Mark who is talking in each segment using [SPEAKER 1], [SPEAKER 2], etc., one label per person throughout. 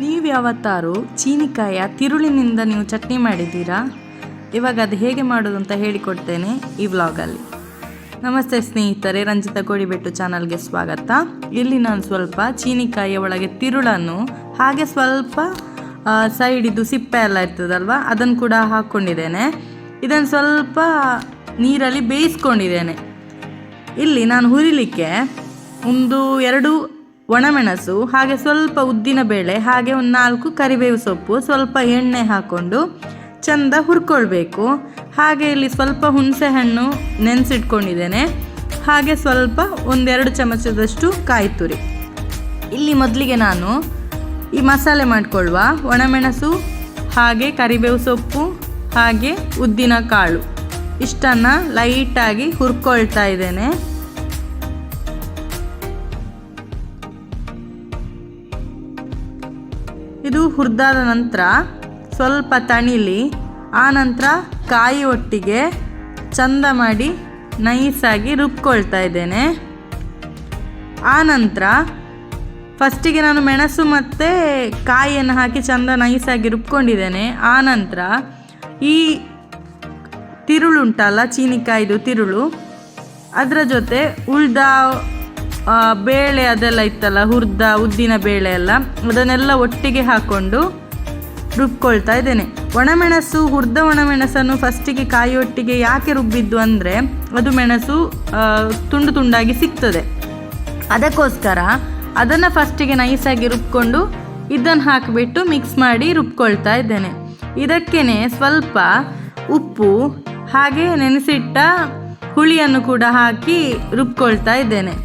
[SPEAKER 1] ನೀವು ಯಾವತ್ತಾರು ಚೀನಿಕಾಯಿಯ ತಿರುಳಿನಿಂದ ನೀವು ಚಟ್ನಿ ಮಾಡಿದ್ದೀರಾ? ಇವಾಗ ಅದು ಹೇಗೆ ಮಾಡೋದು ಅಂತ ಹೇಳಿಕೊಡ್ತೇನೆ ಈ ವ್ಲಾಗಲ್ಲಿ. ನಮಸ್ತೆ ಸ್ನೇಹಿತರೆ, ರಂಜಿತಾ ಕೋಡಿಬೆಟ್ಟು ಚಾನಲ್ಗೆ ಸ್ವಾಗತ. ಇಲ್ಲಿ ನಾನು ಸ್ವಲ್ಪ ಚೀನಿಕಾಯಿಯ ಒಳಗೆ ತಿರುಳನ್ನು ಹಾಗೆ ಸ್ವಲ್ಪ ಸೈಡಿದ್ದು ಸಿಪ್ಪೆ ಎಲ್ಲ ಇರ್ತದಲ್ವ, ಅದನ್ನು ಕೂಡ ಹಾಕ್ಕೊಂಡಿದ್ದೇನೆ. ಇದನ್ನು ಸ್ವಲ್ಪ ನೀರಲ್ಲಿ ಬೇಯಿಸ್ಕೊಂಡಿದ್ದೇನೆ. ಇಲ್ಲಿ ನಾನು ಹುರಿಲಿಕ್ಕೆ 2 ಒಣಮೆಣಸು, ಹಾಗೆ ಸ್ವಲ್ಪ ಉದ್ದಿನ ಬೇಳೆ, ಹಾಗೆ 4 ಕರಿಬೇವು ಸೊಪ್ಪು, ಸ್ವಲ್ಪ ಎಣ್ಣೆ ಹಾಕ್ಕೊಂಡು ಚೆಂದ ಹುರ್ಕೊಳ್ಬೇಕು. ಹಾಗೆ ಇಲ್ಲಿ ಸ್ವಲ್ಪ ಹುಣಸೆ ಹಣ್ಣು ನೆನೆಸಿಟ್ಕೊಂಡಿದ್ದೇನೆ. ಹಾಗೆ ಸ್ವಲ್ಪ 1-2 ಚಮಚದಷ್ಟು ಕಾಯಿ ತುರಿ. ಇಲ್ಲಿ ಮೊದಲಿಗೆ ನಾನು ಈ ಮಸಾಲೆ ಮಾಡಿಕೊಳ್ಳುವ ಒಣಮೆಣಸು, ಹಾಗೆ ಕರಿಬೇವು ಸೊಪ್ಪು, ಹಾಗೆ ಉದ್ದಿನ ಕಾಳು ಇಷ್ಟನ್ನು ಲೈಟಾಗಿ ಹುರ್ಕೊಳ್ತಾ ಇದ್ದೇನೆ. ಇದು ಹುರಿದಾದ ನಂತರ ಸ್ವಲ್ಪ ತಣಿಲಿ, ಆ ನಂತರ ಕಾಯಿ ಒಟ್ಟಿಗೆ ಚಂದ ಮಾಡಿ ನೈಸಾಗಿ ರುಬ್ಕೊಳ್ತಾ ಇದ್ದೇನೆ. ಆ ನಂತರ ಫಸ್ಟಿಗೆ ನಾನು ಮೆಣಸು ಮತ್ತು ಕಾಯಿಯನ್ನು ಹಾಕಿ ಚಂದ ನೈಸಾಗಿ ರುಬ್ಕೊಂಡಿದ್ದೇನೆ. ಆ ನಂತರ ಈ ತಿರುಳುಂಟಲ್ಲ, ಚೀನಿಕಾಯಿದು ತಿರುಳು, ಅದರ ಜೊತೆ ಉಳ್ದ ಬೇಳೆ ಅದೆಲ್ಲ ಇತ್ತಲ್ಲ, ಹುರಿದ ಉದ್ದಿನ ಬೇಳೆ ಎಲ್ಲ, ಅದನ್ನೆಲ್ಲ ಒಟ್ಟಿಗೆ ಹಾಕ್ಕೊಂಡು ರುಬ್ಕೊಳ್ತಾ ಇದ್ದೇನೆ. ಒಣಮೆಣಸು, ಹುರಿದ ಒಣಮೆಣಸನ್ನು ಫಸ್ಟಿಗೆ ಕಾಯಿ ಒಟ್ಟಿಗೆ ಯಾಕೆ ರುಬ್ಬಿದ್ದು ಅಂದರೆ ಅದು ಮೆಣಸು ತುಂಡು ತುಂಡಾಗಿ ಸಿಗ್ತದೆ. ಅದಕ್ಕೋಸ್ಕರ ಅದನ್ನು ಫಸ್ಟಿಗೆ ನೈಸಾಗಿ ರುಬ್ಕೊಂಡು ಇದನ್ನು ಹಾಕಿಬಿಟ್ಟು ಮಿಕ್ಸ್ ಮಾಡಿ ರುಬ್ಕೊಳ್ತಾ ಇದ್ದೇನೆ. ಇದಕ್ಕೇ ಸ್ವಲ್ಪ ಉಪ್ಪು ಹಾಗೆ ನೆನೆಸಿಟ್ಟ ಹುಳಿಯನ್ನು ಕೂಡ ಹಾಕಿ ರುಬ್ಕೊಳ್ತಾ ಇದ್ದೇನೆ.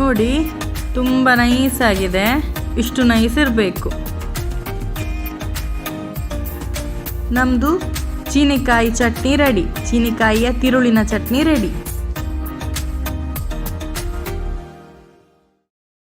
[SPEAKER 1] ನೋಡಿ, ತುಂಬ ನೈಸ್ ಆಗಿದೆ. ಇಷ್ಟು ನೈಸ್ ಇರಬೇಕು. ನಮ್ಮದು ಚೀನಿಕಾಯಿ ಚಟ್ನಿ ರೆಡಿ, ಚೀನಿಕಾಯಿಯ ತಿರುಳಿನ ಚಟ್ನಿ ರೆಡಿ.